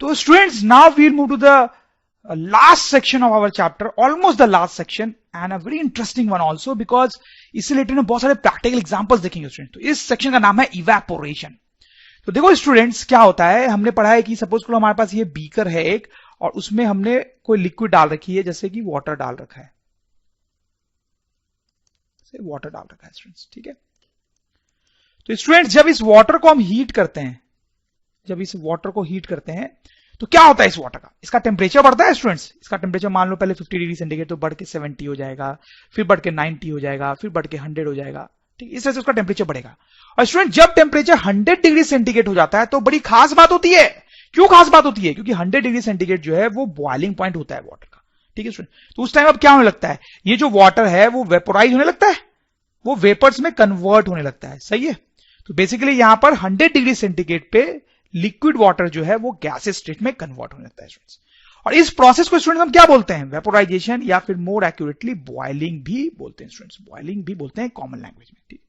तो students, now we will move to the last section of our chapter, almost the last section, and a very interesting one also, because इससे related में बहुत सारे practical examples देखेंगे student. तो इस section का नाम है इवेपोरेशन। तो देखो स्टूडेंट्स, क्या होता है, हमने पढ़ा है कि सपोज करो हमारे पास ये बीकर है एक, और उसमें हमने कोई लिक्विड डाल रखी है, जैसे कि वाटर डाल रखा है, वाटर डाल रखा है स्टूडेंट्स, ठीक है। तो स्टूडेंट्स, जब इस वाटर को हम हीट करते हैं, जब इस वाटर को हीट करते हैं तो क्या होता है इस वाटर का, इसका टेम्परेचर बढ़ता है स्टूडेंट्स। इसका टेम्परेचर मान लो पहले 50 डिग्री सेंटीग्रेड, तो बढ़ के 70 हो जाएगा, फिर बढ़ के 90 हो जाएगा, फिर बढ़ के 100 हो जाएगा, ठीक। इस तरह से उसका टेम्परेचर बढ़ेगा। और स्टूडेंट, जब टेम्परेचर 100 डिग्री सेंटीग्रेड हो जाता है तो बड़ी खास बात होती है। क्यों खास बात होती है? क्योंकि 100 डिग्री सेंटीग्रेड जो है वो बॉइलिंग पॉइंट होता है वाटर का, ठीक है स्टूडेंट। तो उस टाइम अब क्या होने लगता है, ये जो वाटर है वो वेपोराइज होने लगता है, वो वेपर्स में कन्वर्ट होने लगता है, सही है। तो बेसिकली यहां पर 100 डिग्री सेंटीग्रेड पे लिक्विड वाटर जो है वो गैसेस स्टेट में कन्वर्ट होने लगता है स्टूडेंट्स। और इस प्रोसेस को स्टूडेंट्स हम क्या बोलते हैं? वेपोराइजेशन, या फिर मोर एक्यूरेटली बॉइलिंग भी बोलते हैं स्टूडेंट्स। बॉइलिंग भी बोलते हैं कॉमन लैंग्वेज में, ठीक।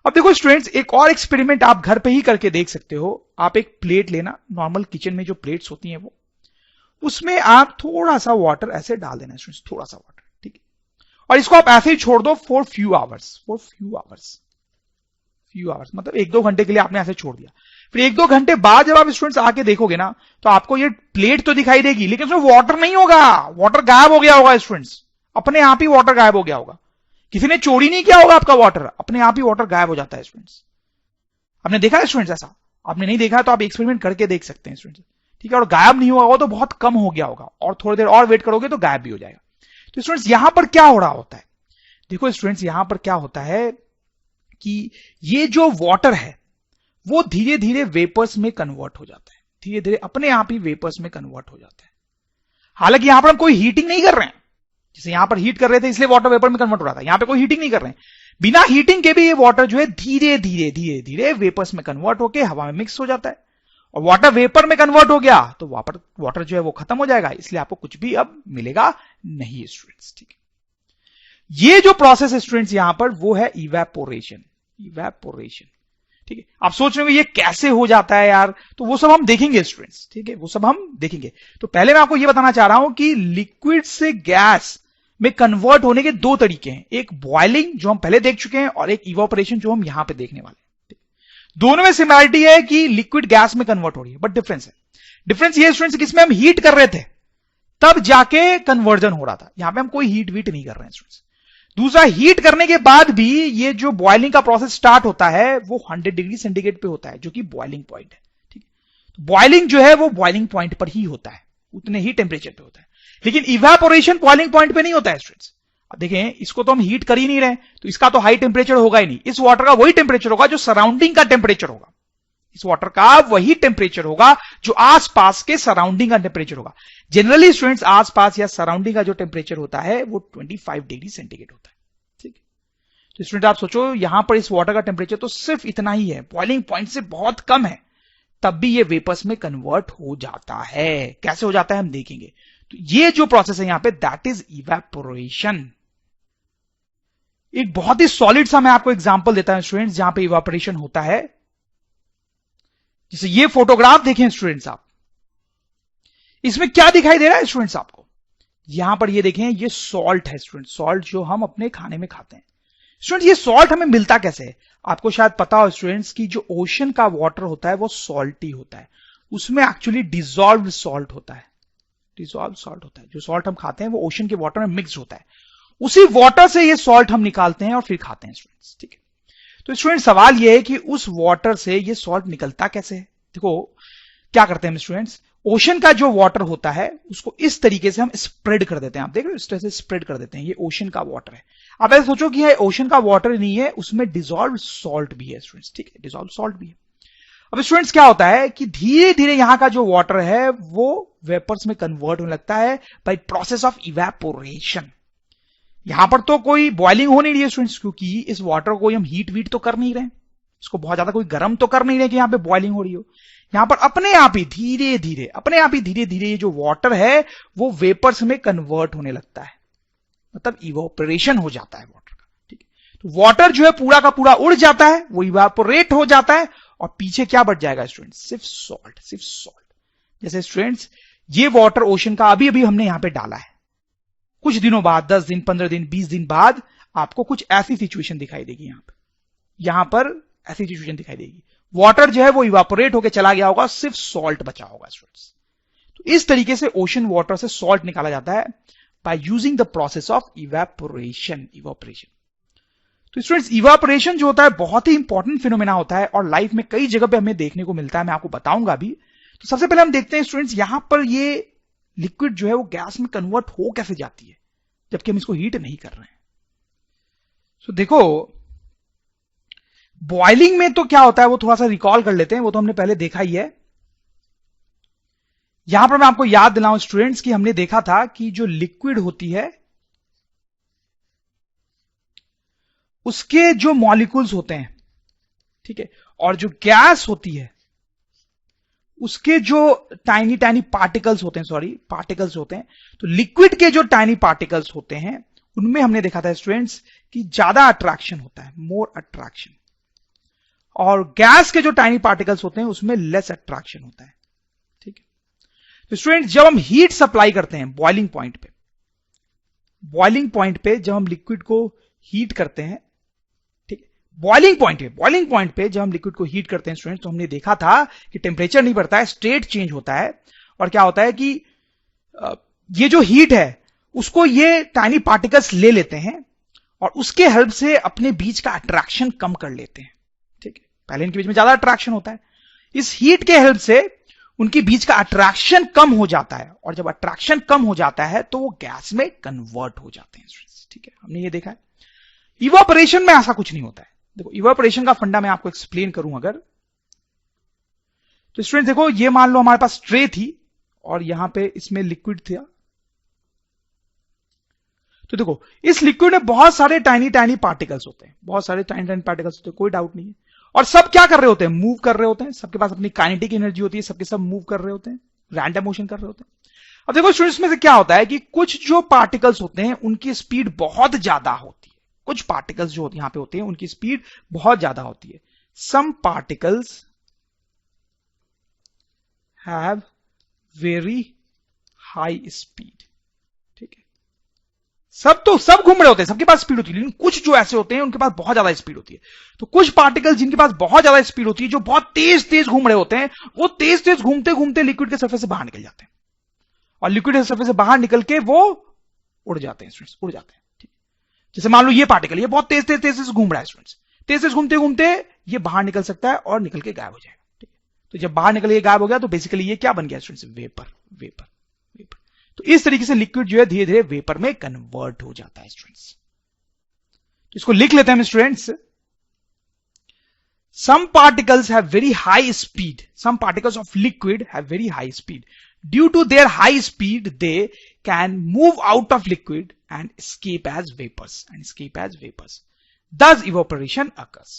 अब देखो स्टूडेंट्स, एक और एक्सपेरिमेंट आप घर पे ही करके देख सकते हो। आप एक प्लेट लेना, नॉर्मल किचन में जो प्लेट्स होती हैं वो, उसमें आप थोड़ा सा वाटर ऐसे डाल देना स्टूडेंट्स, थोड़ा सा वाटर, ठीक है। और इसको आप ऐसे ही छोड़ दो फॉर फ्यू आवर्स, मतलब 1-2 घंटे के लिए आपने ऐसे छोड़ दिया। फिर 1-2 घंटे बाद जब आप स्टूडेंट्स आके देखोगे ना, तो आपको ये प्लेट तो दिखाई देगी, लेकिन उसमें वाटर नहीं होगा, वाटर गायब हो गया होगा स्टूडेंट्स। अपने आप ही वाटर गायब हो गया होगा, किसी ने चोरी नहीं किया होगा आपका वाटर, अपने आप ही वाटर गायब हो जाता है स्टूडेंट्स। आपने देखा है स्टूडेंट्स ऐसा? आपने नहीं देखा तो आप एक्सपेरिमेंट करके देख सकते हैं स्टूडेंट्स, ठीक है। और गायब नहीं हुआ होगा तो बहुत कम हो गया होगा, और थोड़ी देर और वेट करोगे तो गायब भी हो जाएगा। तो स्टूडेंट्स, यहां पर क्या हो रहा होता है, देखो स्टूडेंट्स, यहां पर क्या होता है कि ये जो वाटर है वो धीरे धीरे वेपर्स में कन्वर्ट हो जाता है, धीरे धीरे अपने आप ही वेपर्स में कन्वर्ट हो जाता है। हालांकि यहां पर हम कोई हीटिंग नहीं कर रहे हैं, जैसे यहां पर हीट कर रहे थे इसलिए वाटर वेपर में कन्वर्ट हो रहा था, यहां पे कोई हीटिंग नहीं कर रहे हैं। बिना हीटिंग के भी ये वाटर जो है धीरे धीरे वेपर्स में कन्वर्ट होकर हवा में मिक्स हो जाता है। और वाटर वेपर में कन्वर्ट हो गया तो वाटर जो है वो खत्म हो जाएगा, इसलिए आपको कुछ भी अब मिलेगा नहीं स्टूडेंट्स, ठीक है। ये जो प्रोसेस है स्टूडेंट्स यहां पर, वो है इवेपोरेशन, ठीक है। आप सोच रहे हो ये कैसे हो जाता है यार, तो वो सब हम देखेंगे स्टूडेंट्स, ठीक है, वो सब हम देखेंगे। तो पहले मैं आपको ये बताना चाह रहा हूं कि लिक्विड से गैस में कन्वर्ट होने के 2 तरीके हैं, एक बॉइलिंग जो हम पहले देख चुके हैं, और एक इवेपोरेशन जो हम यहां पे देखने वाले हैं। दोनों में सिमिलरिटी है कि लिक्विड गैस में कन्वर्ट हो रही है, बट डिफरेंस है। डिफरेंस ये स्टूडेंट्स, किसमें हम हीट कर रहे थे तब जाके कन्वर्जन हो रहा था, यहां पे हम कोई हीट वीट नहीं कर रहे हैं स्टूडेंट्स। दूसरा, हीट करने के बाद भी ये जो बॉइलिंग का प्रोसेस स्टार्ट होता है वो 100 डिग्री सेंटीग्रेड पे होता है, जो कि बॉइलिंग पॉइंट है, ठीक है। बॉइलिंग जो है वो बॉइलिंग पॉइंट पर ही होता है, उतने ही टेम्परेचर पे होता है। लेकिन इवेपोरेशन बॉइलिंग पॉइंट पे नहीं होता है स्टूडेंट्स। अब देखें, इसको तो हम हीट कर ही नहीं रहे, तो इसका तो हाई टेम्परेचर होगा ही नहीं। इस वाटर का वही टेम्परेचर होगा जो सराउंडिंग का टेम्परेचर होगा, इस वाटर का वही टेम्परेचर होगा जो आसपास के सराउंडिंग का टेम्परेचर होगा। जनरली स्टूडेंट्स, आसपास या सराउंडिंग का जो टेम्परेचर होता है वो 25 डिग्री सेंटीग्रेड होता है, ठीक है। तो स्टूडेंट आप सोचो, यहां पर इस वाटर का टेम्परेचर तो सिर्फ इतना ही है, बॉइलिंग पॉइंट से बहुत कम है, तब भी ये वेपर्स में कन्वर्ट हो जाता है। कैसे हो जाता है हम देखेंगे। तो ये जो प्रोसेस है यहां पे, दैट इज इवेपोरेशन। एक बहुत ही सॉलिड सा मैं आपको एग्जांपल देता हूं स्टूडेंट्स, जहां पे इवेपोरेशन होता है। जैसे ये फोटोग्राफ देखें स्टूडेंट्स आप, इसमें क्या दिखाई दे रहा है स्टूडेंट्स आपको? यहां पर ये देखें, ये सॉल्ट है स्टूडेंट, सॉल्ट जो हम अपने खाने में खाते हैं। स्टूडेंट्स, ये सॉल्ट हमें मिलता कैसे है? आपको शायद पता हो स्टूडेंट्स कि जो ओशन का वाटर होता है वो सॉल्टी होता है, उसमें एक्चुअली डिजॉल्व सॉल्ट होता है, डिजॉल्व सॉल्ट होता है। जो सॉल्ट हम खाते हैं वो ओशन के वाटर में मिक्स होता है, उसी वाटर से ये सॉल्ट हम निकालते हैं और फिर खाते हैं स्टूडेंट्स, ठीक है। तो स्टूडेंट, सवाल ये है कि उस वाटर से ये सॉल्ट निकलता कैसे है? देखो क्या करते हैं स्टूडेंट्स, ओशन का जो वाटर होता है उसको इस तरीके से हम स्प्रेड कर देते हैं। आप देख रहे हो, इस तरह से स्प्रेड कर देते हैं। ये ओशन का वाटर है। आप ऐसे सोचो कि ये ओशन का वाटर नहीं है, उसमें डिजॉल्व सॉल्ट भी है स्टूडेंट्स, ठीक है, डिजॉल्व सॉल्ट भी है। अब स्टूडेंट्स क्या होता है कि धीरे धीरे यहां का जो वाटर है वो वेपर्स में कन्वर्ट होने लगता है बाय प्रोसेस ऑफ इवेपोरेशन। यहां पर तो कोई बॉइलिंग हो नहीं रही है स्टूडेंट्स, क्योंकि इस वाटर को हम हीट वीट तो कर नहीं रहे, इसको बहुत ज्यादा कोई गर्म तो कर नहीं रहे कि यहां पे बॉइलिंग हो रही हो। यहां पर अपने आप ही धीरे धीरे ये जो वाटर है वो वेपर्स में कन्वर्ट होने लगता है, मतलब इवेपोरेशन हो जाता है वाटर का, ठीक है। तो वाटर जो है पूरा का पूरा उड़ जाता है, वो इवेपोरेट हो जाता है, और पीछे क्या बच जाएगा स्टूडेंट? सिर्फ सॉल्ट, जैसे स्टूडेंट्स ये वाटर ओशन का अभी अभी हमने यहां पे डाला है, कुछ दिनों बाद 10 दिन 15 दिन 20 दिन बाद आपको कुछ ऐसी सिचुएशन दिखाई देगी। यहां पर ऐसी सिचुएशन दिखाई देगी, वाटर जो है वो इवापोरेट होकर चला गया होगा, सिर्फ सॉल्ट बचा होगा स्टूडेंट्स। तो इस तरीके से ओशन वाटर से सॉल्ट निकाला जाता है by using the process of evaporation. तो स्टूडेंट्स इवेपोरेशन जो होता है बहुत ही इंपॉर्टेंट फिनोमेना होता है और लाइफ में कई जगह पे हमें देखने को मिलता है, मैं आपको बताऊंगा भी। तो सबसे पहले हम देखते हैं स्टूडेंट्स यहां पर ये लिक्विड जो है वो गैस में कन्वर्ट हो कैसे जाती है जबकि हम इसको हीट नहीं कर रहे हैं। तो देखो बॉइलिंग में तो क्या होता है वो थोड़ा सा रिकॉल कर लेते हैं, वो तो हमने पहले देखा ही है। यहां पर मैं आपको याद दिलाऊं स्टूडेंट्स कि हमने देखा था कि जो लिक्विड होती है उसके जो मॉलिक्यूल्स होते हैं, ठीक है, और जो गैस होती है उसके जो टाइनी टाइनी पार्टिकल्स होते हैं, पार्टिकल्स होते हैं। तो लिक्विड के जो टाइनी पार्टिकल्स होते हैं उनमें हमने देखा था स्टूडेंट्स कि ज्यादा अट्रैक्शन होता है, मोर अट्रैक्शन, और गैस के जो टाइनी पार्टिकल्स होते हैं उसमें लेस अट्रैक्शन होता है, ठीक है। तो स्टूडेंट्स जब हम हीट सप्लाई करते हैं बॉइलिंग पॉइंट पे जब हम लिक्विड को हीट करते हैं, ठीक है, बॉइलिंग पॉइंट पे जब हम लिक्विड को हीट करते हैं स्टूडेंट्स, तो हमने देखा था कि टेम्परेचर नहीं बढ़ता है, स्टेट चेंज होता है। और क्या होता है कि ये जो हीट है उसको ये टाइनी पार्टिकल्स ले लेते हैं और उसके हेल्प से अपने बीच का अट्रैक्शन कम कर लेते हैं, ठीक है। पहले इनके बीच में ज्यादा अट्रैक्शन होता है, इस हीट के हेल्प से उनके बीच का अट्रैक्शन कम हो जाता है, और जब अट्रैक्शन कम हो जाता है तो वो गैस में कन्वर्ट हो जाते हैं, ठीक है। हमने ये देखा है। इवापोरेशन में ऐसा कुछ नहीं होता है। देखो इवापोरेशन का फंडा मैं आपको एक्सप्लेन करूं अगर, तो स्टूडेंट देखो ये मान लो हमारे पास ट्रे थी और यहां पे इसमें लिक्विड था। तो देखो इस लिक्विड में बहुत सारे टाइनी टाइनी पार्टिकल्स होते हैं, कोई डाउट नहीं है। और सब क्या कर रहे होते हैं, मूव कर रहे होते हैं, सबके पास अपनी काइनेटिक एनर्जी होती है, सबके सब मूव कर रहे होते हैं, रैंडम मोशन कर रहे होते हैं। अब देखो स्टूडेंट्स में से क्या होता है कि कुछ जो पार्टिकल्स होते हैं उनकी स्पीड बहुत ज्यादा होती है, कुछ पार्टिकल्स जो यहां पे होते हैं उनकी स्पीड बहुत ज्यादा होती है। Some particles have very high speed, ठीक है। सब घूम रहे होते हैं, सबके पास स्पीड होती है, लेकिन कुछ जो ऐसे होते हैं उनके पास बहुत ज्यादा स्पीड होती है। तो कुछ पार्टिकल्स जिनके पास बहुत ज्यादा स्पीड होती है, जो बहुत तेज तेज घूम रहे होते हैं, वो तेज तेज घूमते घूमते लिक्विड के सरफेस से बाहर निकल जाते हैं, और लिक्विड के सरफेस से बाहर निकल के वो उड़ जाते हैं स्टूडेंट्स, उड़ जाते हैं, ठीक है। जैसे मान लो ये पार्टिकल ये बहुत तेज तेज घूम रहा है स्टूडेंट्स, तेज तेज घूमते घूमते ये बाहर निकल सकता है और निकल के गायब हो जाएगा, ठीक है। तो जब बाहर निकल के गायब हो गया तो बेसिकली ये क्या बन गया स्टूडेंट्स, वेपर। तो इस तरीके से लिक्विड जो है धीरे धीरे वेपर में कन्वर्ट हो जाता है स्टूडेंट्स। तो इसको लिख लेते हैं students. Some particles have very high speed. Some particles of liquid have very high speed. Due to their high speed, they can move out of liquid and escape as vapors. Thus, evaporation occurs.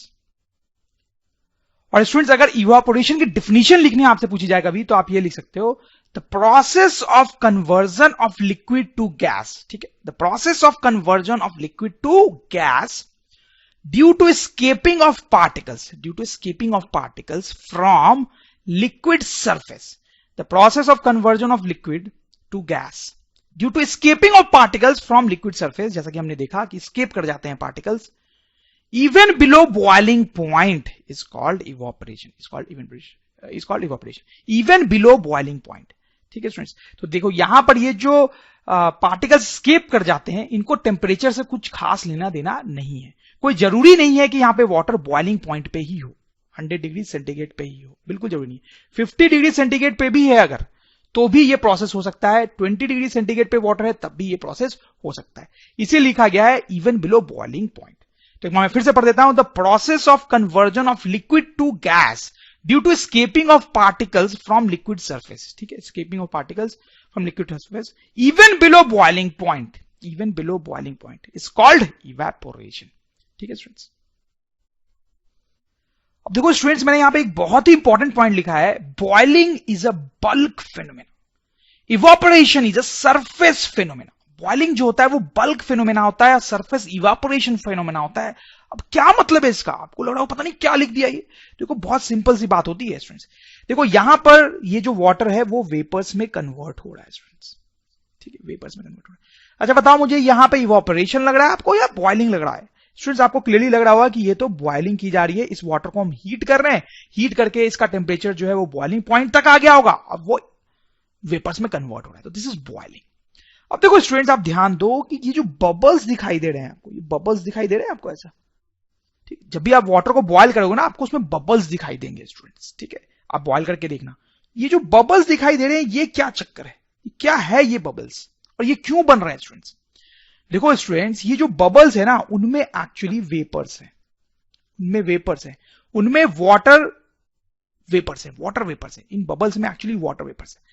और students अगर evaporation की definition लिखनी आपसे पूछी जाएगा भी तो आप ये लिख सकते हो, the process of conversion of liquid to gas, ठीक है, the process of conversion of liquid to gas due to escaping of particles from liquid surface. The process of conversion of liquid to gas due to escaping of particles from liquid surface, जैसा कि हमने देखा कि escape कर जाते हैं particles even below boiling point is called evaporation. Even below boiling point, ठीक है स्टूडेंट्स। तो देखो यहां पर ये जो पार्टिकल्स स्केप कर जाते हैं इनको टेम्परेचर से कुछ खास लेना देना नहीं है। कोई जरूरी नहीं है कि यहां पे वाटर बॉइलिंग पॉइंट पे ही हो, 100 डिग्री सेंटीग्रेड पे ही हो, बिल्कुल जरूरी नहीं है। 50 डिग्री सेंटीग्रेड पे भी है अगर तो भी ये प्रोसेस हो सकता है, 20 डिग्री सेंटीग्रेड पे वाटर है तब भी ये प्रोसेस हो सकता है। इसे लिखा गया है इवन बिलो बॉइलिंग पॉइंट। तो मैं फिर से पढ़ देता हूं, the process of conversion of liquid to gas due to escaping of particles from liquid surface, ठीक है, escaping of particles from liquid surface even below boiling point is called evaporation, ठीक है स्टूडेंट्स। अब देखो स्टूडेंट्स मैंने यहां पे एक बहुत ही इंपॉर्टेंट पॉइंट लिखा है, boiling is a bulk phenomena, evaporation is a surface phenomena. Boiling जो होता है वो बल्क फिनोमेना होता है, सरफेस इवापोरेशन फिनोमेना होता है। अब क्या मतलब है इसका, आपको लग रहा हो पता नहीं क्या लिख दिया ये। देखो बहुत सिंपल सी बात होती है स्टूडेंट्स। देखो यहां पर ये जो वाटर है वो वेपर्स में कन्वर्ट हो रहा है स्टूडेंट्स, ठीक है, वेपर्स में कन्वर्ट हो रहा है। अच्छा बताओ मुझे यहां पे इवोपरेशन लग रहा है आपको या बॉइलिंग लग रहा है? स्टूडेंट्स आपको क्लियरली लग रहा होगा कि ये तो बॉइलिंग की जा रही है, इस वाटर को हम हीट कर रहे हैं, हीट करके इसका टेम्परेचर जो है वो बॉइलिंग पॉइंट तक आ गया होगा, अब वो वेपर्स में कन्वर्ट हो रहा है, तो दिस इज बॉइलिंग। अब देखो स्टूडेंट्स आप ध्यान दो कि ये जो बबल्स दिखाई दे रहे हैं आपको, ये बबल्स दिखाई दे रहे हैं आपको ऐसा, ठीक, जब भी आप वाटर को बॉयल करोगे ना आपको उसमें बबल्स दिखाई देंगे स्टूडेंट्स, ठीक है, आप बॉयल करके देखना। ये जो बबल्स दिखाई दे रहे हैं ये क्या चक्कर है, क्या है ये बबल्स और ये क्यों बन रहे हैं स्टूडेंट्स? देखो स्टूडेंट्स ये जो बबल्स है ना उनमें एक्चुअली वेपर्स हैं, उनमें वेपर्स हैं, उनमें वाटर वेपर्स हैं, वाटर वेपर्स हैं, इन बबल्स में एक्चुअली वाटर वेपर्स हैं।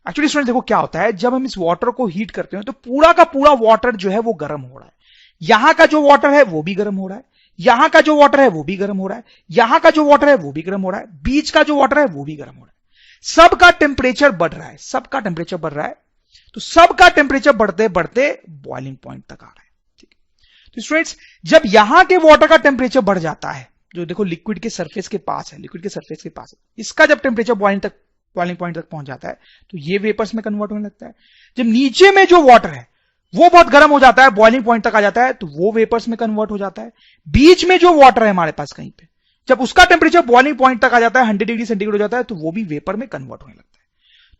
एक्चुअली स्टूडेंट देखो क्या होता है, जब हम इस वाटर को हीट करते हैं तो पूरा का पूरा वाटर जो है वो गर्म हो रहा है, यहां का जो वाटर है वो भी गर्म हो रहा है, यहां का जो वाटर है वो भी गर्म हो रहा है, यहां का जो वाटर है वो भी गर्म हो रहा है, बीच का जो वाटर है वो भी गर्म हो रहा है, सबका टेम्परेचर बढ़ रहा है, सबका टेम्परेचर बढ़ रहा है, तो सबका टेम्परेचर बढ़ते बढ़ते बॉइलिंग पॉइंट तक आ रहा है, ठीक है। तो स्टूडेंट्स जब यहां के वाटर का टेम्परेचर बढ़ जाता है, जो देखो लिक्विड के सरफेस के पास है, लिक्विड के सरफेस के पास है, इसका जब टेम्परेचर बॉइलिंग पॉइंट तक पहुंच जाता है तो ये वेपर्स में कन्वर्ट होने लगता है। जब नीचे में जो वाटर है वो बहुत गर्म हो जाता है, बॉइलिंग पॉइंट तक आ जाता है, तो वो वेपर्स में कन्वर्ट हो जाता है। बीच में जो वाटर है हमारे पास कहीं पे, जब उसका टेम्परेचर बॉइलिंग पॉइंट तक आ जाता है, 100 डिग्री सेंटीग्रेड हो जाता है, तो वो भी वेपर में कन्वर्ट होने लगता है।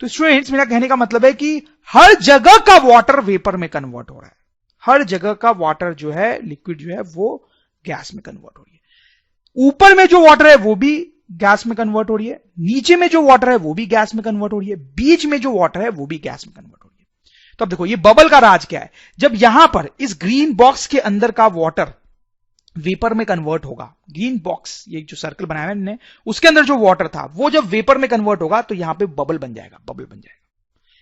तो स्टूडेंट्स मेरा कहने का मतलब है कि हर जगह का वाटर वेपर में कन्वर्ट हो रहा है, हर जगह का वाटर जो है लिक्विड जो है वो गैस में कन्वर्ट हो रही है। ऊपर में जो वाटर है वो भी गैस में कन्वर्ट हो रही है, नीचे में जो वाटर है वो भी गैस में कन्वर्ट हो रही है, बीच में जो वाटर है वो भी गैस में कन्वर्ट हो रही है। तो अब देखो ये बबल का राज क्या है, जब यहां पर इस ग्रीन बॉक्स के अंदर का वाटर वेपर में कन्वर्ट होगा, ग्रीन बॉक्स ये जो सर्कल बनाया है मैंने उसके अंदर जो वाटर था वो जब वेपर में कन्वर्ट होगा तो यहां पे बबल बन जाएगा, बबल बन जाएगा।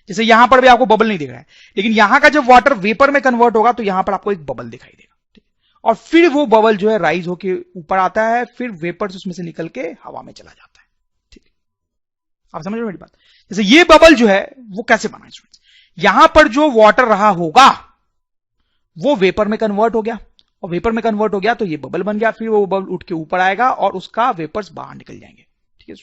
जैसे यहां पर भी आपको बबल नहीं दिख रहा है, लेकिन यहां का जब वाटर वेपर में कन्वर्ट होगा तो यहां पर आपको एक बबल दिखाई देगा, ठीक है? और फिर वो बबल जो है राइज होके ऊपर आता है, फिर वेपर्स उसमें से निकल के हवा में चला जाता है, ठीक है? आप समझ रहे हो मेरी बात? जैसे ये बबल जो है वो कैसे बना है, यहां पर जो वाटर रहा होगा वो वेपर में कन्वर्ट हो गया, और वेपर में कन्वर्ट हो गया तो ये बबल बन गया, फिर वो बबल उठ के ऊपर आएगा और उसका वेपर्स बाहर निकल जाएंगे, ठीक है?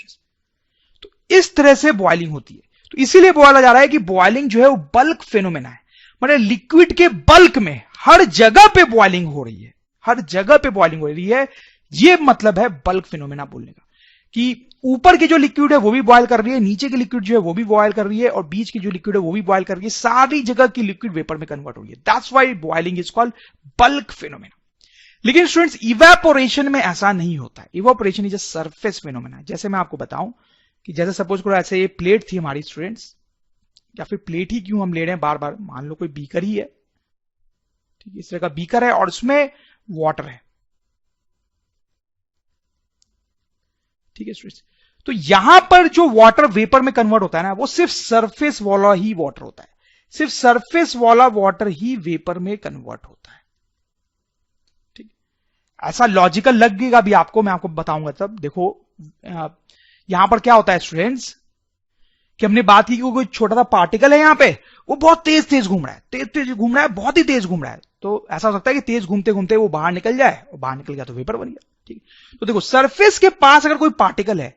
तो इस तरह से बॉइलिंग होती है। तो इसीलिए बोला जा रहा है कि बॉइलिंग जो है वो बल्क फेनोमेना है, मतलब लिक्विड के बल्क में हर जगह पे बॉइलिंग हो रही है, हर जगह पे बॉइलिंग हो रही है। ये मतलब है बल्क फेनोमेना बोलने का, कि ऊपर की जो लिक्विड है वो भी बॉयल कर रही है, नीचे की लिक्विड जो है वो भी बॉयल कर रही है, और बीच की जो लिक्विड है वो भी बॉयल कर रही है, सारी जगह की लिक्विड वेपर में कन्वर्ट हो रही है। That's why boiling is called bulk phenomena. लेकिन स्टूडेंट्स इवेपोरेशन में ऐसा नहीं होता है, evaporation is a surface phenomena. जैसे मैं आपको बताऊं कि जैसे सपोज करो ऐसे ये प्लेट थी हमारी स्टूडेंट्स, या फिर प्लेट ही क्यों हम ले रहे हैं बार बार, मान लो कोई बीकर ही है, ठीक है, इस तरह का बीकर है और उसमें वाटर है, ठीक है स्टूडेंट्स। तो यहां पर जो वाटर वेपर में कन्वर्ट होता है ना वो सिर्फ सरफेस वाला ही वाटर होता है, सिर्फ सरफेस वाला वाटर ही वेपर में कन्वर्ट होता है, ठीक। ऐसा लॉजिकल लगेगा भी आपको, मैं आपको बताऊंगा तब। देखो यहां पर क्या होता है स्टूडेंट्स कि हमने बात की कि कोई छोटा सा पार्टिकल है यहां पे, वो बहुत तेज तेज घूम रहा है, तेज तेज घूम रहा है, बहुत ही तेज घूम रहा है। तो ऐसा हो सकता है कि तेज घूमते घूमते वो बाहर निकल जाए, और बाहर निकल गया तो वेपर बन गया, ठीक। तो देखो सरफेस के पास अगर कोई पार्टिकल है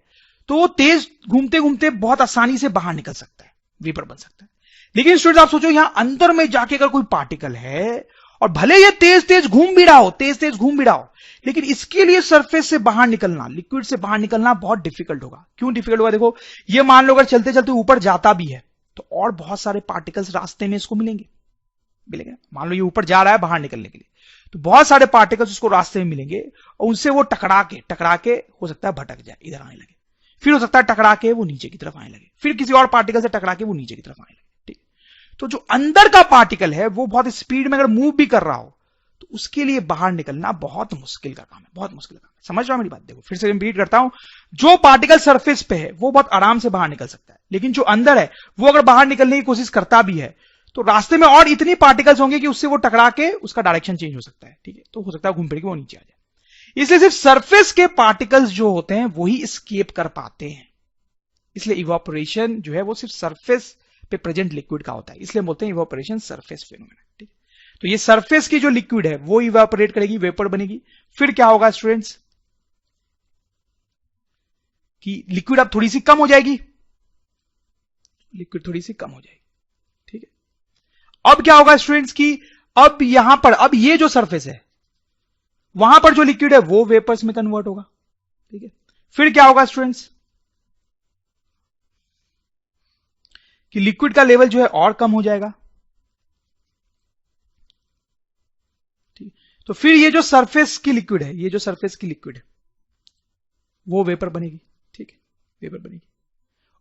तो वो तेज घूमते घूमते बहुत आसानी से बाहर निकल सकता है, वेपर बन सकता है। लेकिन स्टूडेंट आप सोचो यहां अंदर में जाके अगर कोई पार्टिकल है, और भले ये तेज तेज घूम भी रहा हो, तेज तेज घूम भी रहा हो, लेकिन इसके लिए सरफेस से बाहर निकलना, लिक्विड से बाहर निकलना बहुत डिफिकल्ट होगा। क्यों डिफिकल्ट होगा? देखो ये मान लो अगर चलते चलते ऊपर जाता भी है तो और बहुत सारे पार्टिकल्स रास्ते में इसको मिलेंगे, मान लो ये ऊपर जा रहा है बाहर निकलने के लिए, तो बहुत सारे पार्टिकल्स उसको रास्ते में मिलेंगे, और उनसे वो टकरा के हो सकता है भटक जाए, इधर आने लगे, फिर हो सकता है टकरा के वो नीचे की तरफ आने लगे, फिर किसी और पार्टिकल से टकरा के वो नीचे की तरफ आने लगे, ठीक। तो जो अंदर का पार्टिकल है वो बहुत स्पीड में अगर मूव भी कर रहा हो तो उसके लिए बाहर निकलना बहुत मुश्किल का काम है, बहुत मुश्किल काम है। समझ रहे हो मेरी बात? देखो फिर से रिपीट करता हूं, जो पार्टिकल सरफेस पे है वो बहुत आराम से बाहर निकल सकता है, लेकिन जो अंदर है वो अगर बाहर निकलने की कोशिश करता भी है तो रास्ते में और इतनी पार्टिकल्स होंगे कि उससे वो टकरा के उसका डायरेक्शन चेंज हो सकता है, ठीक है। तो हो सकता है घूम फिर के वो नीचे आ जाए। इसलिए सिर्फ सरफेस के पार्टिकल्स जो होते हैं वही एस्केप कर पाते हैं, इसलिए इवापोरेशन जो है वो सिर्फ सरफेस पे प्रेजेंट लिक्विड का होता है, इसलिए बोलते हैं इवापोरेशन सरफेस फेनोमेना, ठीक। तो ये सरफेस की जो लिक्विड है वो इवापोरेट करेगी, वेपर बनेगी, फिर क्या होगा स्टूडेंट्स? कि लिक्विड अब थोड़ी सी कम हो जाएगी, लिक्विड थोड़ी सी कम हो जाएगी, ठीक है। अब क्या होगा स्टूडेंट्स की अब यहां पर, अब ये जो सरफेस है वहां पर जो लिक्विड है वो वेपर्स में कन्वर्ट होगा, ठीक है। फिर क्या होगा स्टूडेंट्स कि लिक्विड का लेवल जो है और कम हो जाएगा, ठीक। तो फिर ये जो सरफेस की लिक्विड है, ये जो सरफेस की लिक्विड है वो वेपर बनेगी, ठीक है, वेपर बनेगी।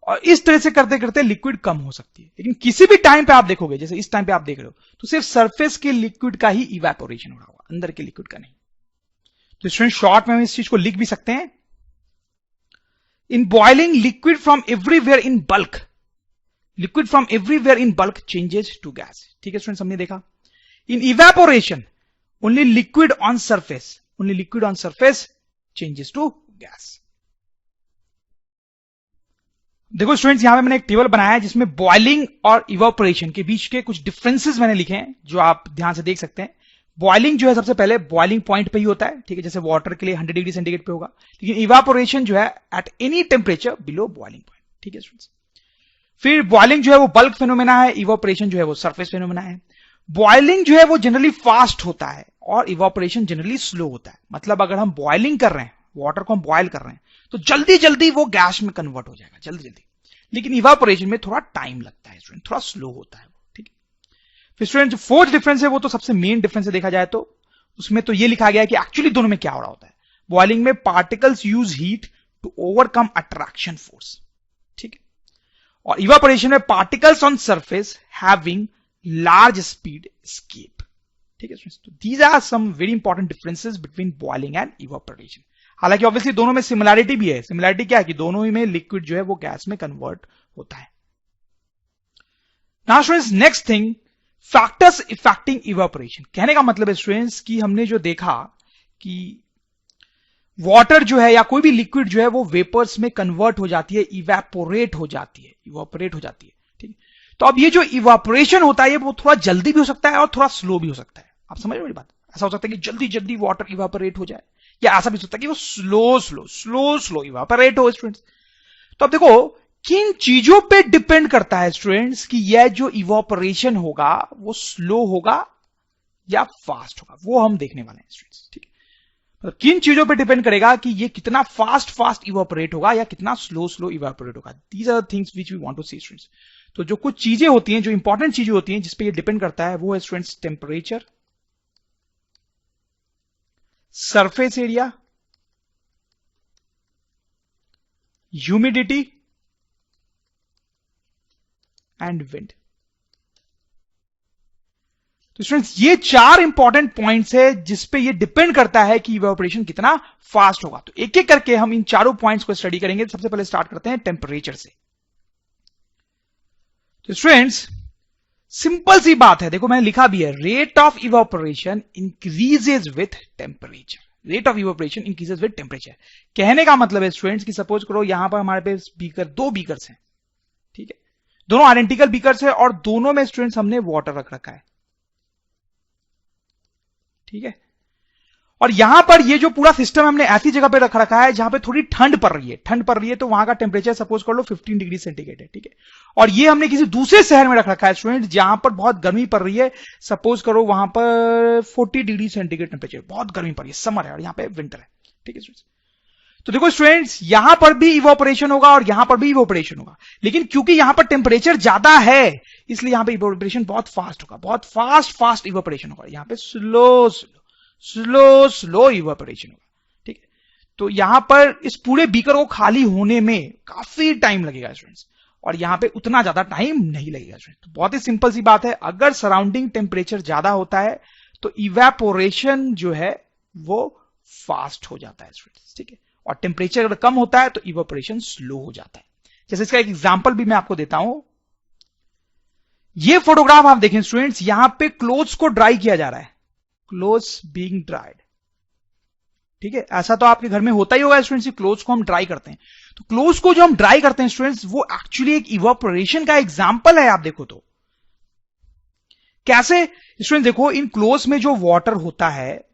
और इस तरह से करते करते लिक्विड कम हो सकती है, लेकिन किसी भी टाइम पे आप देखोगे, जैसे इस टाइम पे आप देख रहे हो, तो सिर्फ सरफेस के लिक्विड का ही इवेपोरेशन हो रहा होगा, अंदर के लिक्विड का नहीं। तो स्टूडेंट शॉर्ट में हम इस चीज को लिख भी सकते हैं, in boiling liquid from everywhere in bulk, liquid from everywhere in bulk changes to gas, ठीक है स्टूडेंट्स, हमने देखा। In evaporation only liquid on surface, only liquid on surface changes to gas. देखो स्टूडेंट्स यहां पे मैंने एक टेबल बनाया है जिसमें बॉइलिंग और इवेपोरेशन के बीच के कुछ डिफरेंसेस मैंने लिखे हैं, जो आप ध्यान से देख सकते हैं। बॉइलिंग जो है सबसे पहले बॉइलिंग पॉइंट पे ही होता है, ठीक है, जैसे वाटर के लिए 100 डिग्री सेंटीग्रेड पे होगा, लेकिन इवेपोरेशन जो है at any temperature below boiling point, ठीक है स्टूडेंट्स। फिर बॉइलिंग जो है वो बल्क फेनोमेना है, इवेपोरेशन जो है वो सरफेस फेनोमेना है। बॉइलिंग जो है वो जनरली फास्ट होता है और इवेपोरेशन जनरली स्लो होता है। मतलब अगर हम बॉइलिंग कर रहे हैं, वाटर को हम बॉयल कर रहे हैं, तो जल्दी जल्दी वो गैस में कन्वर्ट हो जाएगा, जल्दी जल्दी। लेकिन इवेपोरेशन में थोड़ा टाइम लगता है स्टूडेंट, थोड़ा स्लो होता है, ठीक है। फिर स्टूडेंट जो फोर्थ डिफरेंस है वो तो सबसे मेन डिफरेंस है, देखा जाए तो उसमें तो ये लिखा गया है कि एक्चुअली दोनों में क्या हो रहा होता है। बॉइलिंग में particles use heat to overcome attraction force, ठीक है, और इवेपोरेशन में particles on surface having large speed escape, ठीक है। तो these are some very important differences between boiling and evaporation. हालांकि ऑब्वियसली दोनों में सिमिलैरिटी भी है। सिमिलैरिटी क्या है कि दोनों ही में लिक्विड जो है वो गैस में कन्वर्ट होता है। Now students next thing, factors affecting evaporation. कहने का मतलब है स्टूडेंट्स कि हमने जो देखा कि वाटर जो है या कोई भी लिक्विड जो है वो वेपर्स में कन्वर्ट हो जाती है, इवेपोरेट हो जाती है, इवेपोरेट हो जाती है, ठीक है। तो अब ये जो इवेपोरेशन होता है वो थोड़ा जल्दी भी हो सकता है और थोड़ा स्लो भी हो सकता है। आप समझ रहे हो मेरी बात? ऐसा हो सकता है कि जल्दी जल्दी वाटर इवेपोरेट हो जाए, या ऐसा भी हो सकता है कि वो स्लो इवेपोरेट हो स्टूडेंट्स। तो अब देखो किन चीजों पे डिपेंड करता है स्टूडेंट्स कि यह जो इवेपोरेशन होगा वो स्लो होगा या फास्ट होगा, वो हम देखने वाले हैं स्टूडेंट्स, ठीक है। मतलब किन चीजों पे डिपेंड करेगा कि ये कितना फास्ट इवेपोरेट होगा या कितना स्लो इवेपोरेट होगा। These are things which we want to see students. तो जो कुछ चीजें होती हैं, जो इंपॉर्टेंट चीजें होती हैं जिसपे ये डिपेंड करता है, वो है students temperature, surface area, humidity and wind. तो स्टूडेंट्स ये चार इंपॉर्टेंट पॉइंट्स है जिसपे ये डिपेंड करता है कि इवेपोरेशन कितना फास्ट होगा। तो एक एक करके हम इन चारों पॉइंट्स को स्टडी करेंगे। सबसे पहले स्टार्ट करते हैं टेम्परेचर से। तो स्टूडेंट्स सिंपल सी बात है, देखो मैंने लिखा भी है, rate of evaporation increases with temperature. Rate of evaporation increases with temperature. कहने का मतलब है स्टूडेंट्स कि सपोज करो यहां पर हमारे पास बीकर, दो बीकर्स हैं, ठीक है, दोनों आइडेंटिकल बीकर्स है और दोनों में स्टूडेंट्स हमने वाटर रख रखा है, ठीक है। और यहां पर ये जो पूरा सिस्टम हमने ऐसी जगह पे रख रखा है जहां पे थोड़ी ठंड पड़ रही है, तो वहां का टेम्परेचर सपोज कर लो 15 डिग्री सेंटीग्रेड है, ठीक है। और ये हमने किसी दूसरे शहर में रख रखा है स्टूडेंट जहां पर बहुत गर्मी पड़ रही है, सपोज करो वहां पर 40 डिग्री सेंटीग्रेड टेम्परेचर, बहुत गर्मी पड़ रही है, समर है और यहां पे विंटर है, ठीक है स्टूडेंट्स। तो देखो स्टूडेंट्स यहां पर भी इवेपोरेशन होगा और यहां पर भी इवेपोरेशन होगा, लेकिन क्योंकि यहां पर टेम्परेचर ज्यादा है इसलिए यहां पे इवेपोरेशन बहुत फास्ट होगा, बहुत फास्ट इवेपोरेशन होगा। यहां पे स्लो इवेपोरेशन होगा, ठीक है। तो यहां पर इस पूरे बीकर को खाली होने में काफी टाइम लगेगा स्टूडेंट्स, और यहां पे उतना ज्यादा टाइम नहीं लगेगा स्टूडेंट्स। तो बहुत ही सिंपल सी बात है, अगर सराउंडिंग टेम्परेचर ज्यादा होता है तो इवेपोरेशन जो है वो फास्ट हो जाता है स्टूडेंट्स, ठीक है। और टेम्परेचर अगर कम होता है तो इवेपोरेशन स्लो हो जाता है। जैसे इसका एक एग्जांपल भी मैं आपको देता हूं। ये फोटोग्राफ आप देखें स्टूडेंट्स, यहां पे क्लोथ्स को ड्राई किया जा रहा है, क्लोथ्स बीइंग ड्राइड, ठीक है। ऐसा तो आपके घर में होता ही होगा स्टूडेंट्स, क्लोथ्स को हम ड्राई करते हैं। तो क्लोथ्स को जो हम ड्राई करते हैं स्टूडेंट्स, वो एक्चुअली एक इवेपोरेशन का एग्जांपल है। आप देखो तो कैसे स्टूडेंट, देखो इन क्लोथ्स में जो वाटर होता है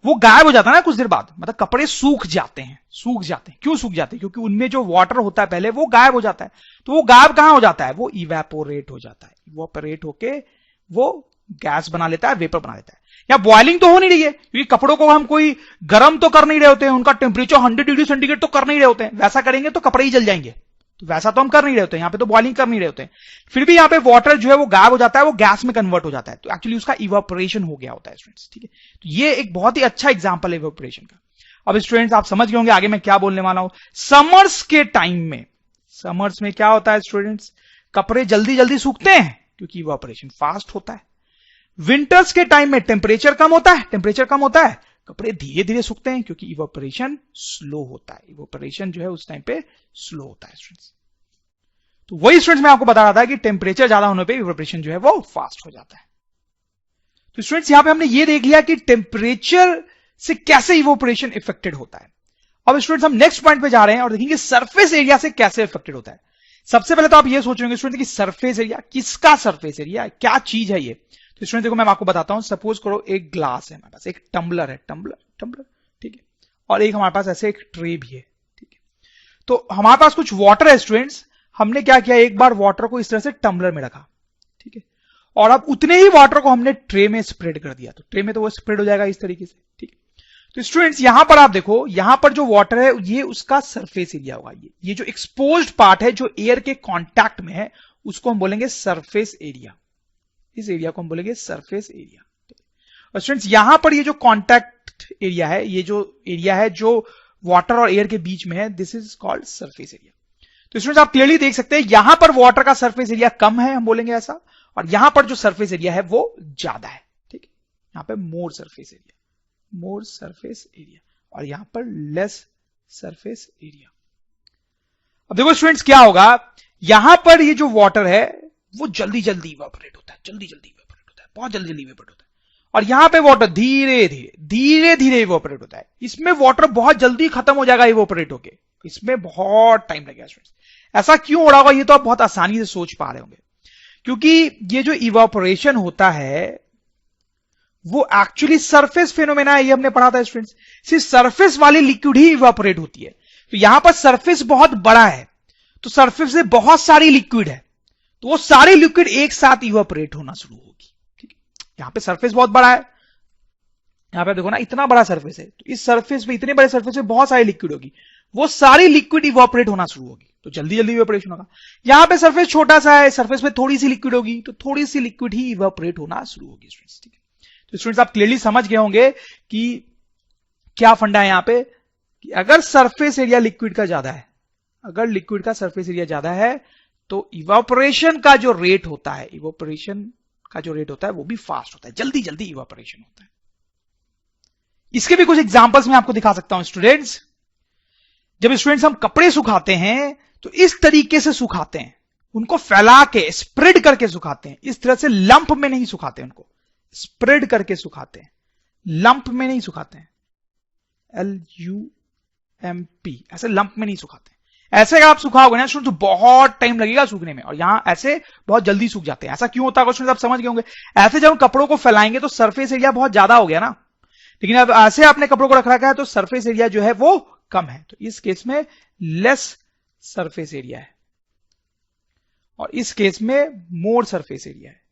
वो गायब हो जाता है ना कुछ देर बाद, मतलब कपड़े सूख जाते हैं। क्यों सूख जाते हैं? क्योंकि उनमें जो वाटर होता है पहले वो गायब हो जाता है। तो वो गायब कहां हो जाता है? वो इवेपोरेट हो जाता है। इवेपोरेट होके वो गैस बना लेता है, वेपर बना लेता है। या बॉइलिंग तो हो नहीं रही है, क्योंकि कपड़ों को हम कोई गर्म तो कर नहीं रहे होते हैं, उनका टेम्परेचर 100 डिग्री सेंटीग्रेड तो कर नहीं रहे होते हैं। वैसा करेंगे तो कपड़े ही जल जाएंगे, तो वैसा तो हम कर नहीं रहे होते, यहां पे तो बॉइलिंग कर नहीं रहे होते हैं। फिर भी यहां पे वाटर जो है वो गायब हो जाता है, वो गैस में कन्वर्ट हो जाता है, तो एक्चुअली उसका इवेपोरेशन हो गया होता है स्टूडेंट्स। ठीक है, तो ये एक बहुत ही अच्छा एग्जांपल है इवेपोरेशन का। अब स्टूडेंट्स आप समझ गए होंगे आगे मैं क्या बोलने वाला हूं। समर्स के टाइम में, समर्स में क्या होता है स्टूडेंट्स? कपड़े जल्दी जल्दी सूखते हैं क्योंकि इवेपोरेशन फास्ट होता है। विंटर्स के टाइम में टेम्परेचर कम होता है, कपड़े धीरे धीरे सूखते हैं क्योंकि इवेपोरेशन स्लो होता है। इवेपोरेशन जो है उस टाइम पे स्लो होता है स्टूडेंट्स। तो वही स्टूडेंट्स मैं आपको बता रहा था कि टेम्परेचर ज्यादा होने पे इवेपोरेशन जो है वो फास्ट हो जाता है। तो स्टूडेंट्स यहां पे हमने ये देख लिया कि टेम्परेचर से कैसे इवेपोरेशन इफेक्टेड होता है। अब स्टूडेंट्स हम नेक्स्ट पॉइंट पे जा रहे हैं और देखेंगे सरफेस एरिया से कैसे इफेक्टेड होता है। सबसे पहले तो आप ये सोच रहे होंगे स्टूडेंट कि सरफेस एरिया, किसका सरफेस एरिया, क्या चीज है ये? तो स्टूडेंट देखो मैं आपको बताता हूं। सपोज करो एक ग्लास है हमारे पास, एक टम्बलर है, टम्बलर ठीक है, और एक हमारे पास ऐसे एक ट्रे भी है। ठीक है, तो हमारे पास कुछ वाटर है स्टूडेंट्स। हमने क्या किया, एक बार वाटर को इस तरह से टम्बलर में रखा, ठीक है, और अब उतने ही वाटर को हमने ट्रे में स्प्रेड कर दिया, तो ट्रे में तो वो स्प्रेड हो जाएगा इस तरीके से। ठीक है, तो स्टूडेंट्स यहां पर आप देखो, यहां पर जो वाटर है ये उसका सरफेस एरिया होगा। ये जो एक्सपोज्ड पार्ट है जो एयर के कांटेक्ट में है उसको हम बोलेंगे सरफेस एरिया। इस एरिया को हम बोलेंगे सरफेस एरिया। और स्टूडेंट्स यहां पर ये जो कांटेक्ट एरिया है, ये जो एरिया है जो वाटर और एयर के बीच में है, this is called surface area. तो स्टूडेंट्स आप क्लियरली देख सकते हैं यहां पर वाटर का सरफेस एरिया कम है, हम बोलेंगे ऐसा, और यहां पर जो सरफेस एरिया है वो ज्यादा है। ठीक है, यहां पे मोर सरफेस एरिया और यहां पर लेस सरफेस एरिया। अब देखो स्टूडेंट्स क्या होगा, यहां पर ये जो वाटर है वो जल्दी जल्दी इवेपोरेट होता है, बहुत जल्दी इवेपोरेट होता है, और यहां पे वाटर धीरे धीरे इवेपोरेट होता है। इसमें वाटर बहुत जल्दी खत्म हो जाएगा इवेपोरेट होके, इसमें बहुत टाइम लगेगा स्टूडेंट्स। ऐसा क्यों हो रहा होगा ये तो आप बहुत आसानी से सोच पा रहे होंगे, क्योंकि ये जो इवेपोरेशन होता है वो एक्चुअली सरफेस फिनोमेना है, ये हमने पढ़ा था स्टूडेंट्स। सिर्फ सरफेस वाली लिक्विड ही इवेपोरेट होती है। तो यहां पर सरफेस बहुत बड़ा है, तो सरफेस से बहुत सारी लिक्विड है, तो वो सारी लिक्विड एक साथ इवेपोरेट होना शुरू होगी। ठीक है, यहां पे सरफेस बहुत बड़ा है, यहां पे देखो ना इतना बड़ा सरफेस है, तो इस सरफेस में, इतने बड़े सरफेस में बहुत सारी लिक्विड होगी, वो सारी लिक्विड इवेपोरेट होना शुरू होगी, तो जल्दी जल्दी इवेपोरेशन होगा। यहां पे सरफेस छोटा सा है, सरफेस में थोड़ी सी लिक्विड होगी, तो थोड़ी सी लिक्विड ही इवेपोरेट होना शुरू होगी स्टूडेंट्स। ठीक है, तो स्टूडेंट्स आप क्लियरली समझ गए होंगे कि क्या फंडा है यहां पे, कि अगर सरफेस एरिया लिक्विड का ज्यादा है, अगर लिक्विड का सरफेस एरिया ज्यादा है तो इवेपोरेशन का जो रेट होता है, वो भी फास्ट होता है, जल्दी जल्दी इवेपोरेशन होता है। इसके भी कुछ एग्जांपल्स मैं आपको दिखा सकता हूं स्टूडेंट्स। जब स्टूडेंट्स हम कपड़े सुखाते हैं तो इस तरीके से सुखाते हैं, उनको फैला के स्प्रेड करके सुखाते हैं, इस तरह से लंप में नहीं सुखाते, उनको स्प्रेड करके सुखाते हैं, लंप में नहीं सुखाते हैं, LUMP, ऐसे लंप में नहीं सुखाते। ऐसे अगर आप सुखाओगे ना स्टूडेंट तो बहुत टाइम लगेगा सूखने में, और यहां ऐसे बहुत जल्दी सूख जाते हैं। ऐसा क्यों होता है स्टूडेंट आप समझ गए होंगे। ऐसे जब हम कपड़ों को फैलाएंगे तो सरफेस एरिया बहुत ज्यादा हो गया ना, लेकिन अब ऐसे आपने कपड़ों को रख रखा है तो सरफेस एरिया जो है वो कम है, तो इस केस में लेस सरफेस एरिया है, और इस केस में मोर सरफेस एरिया है।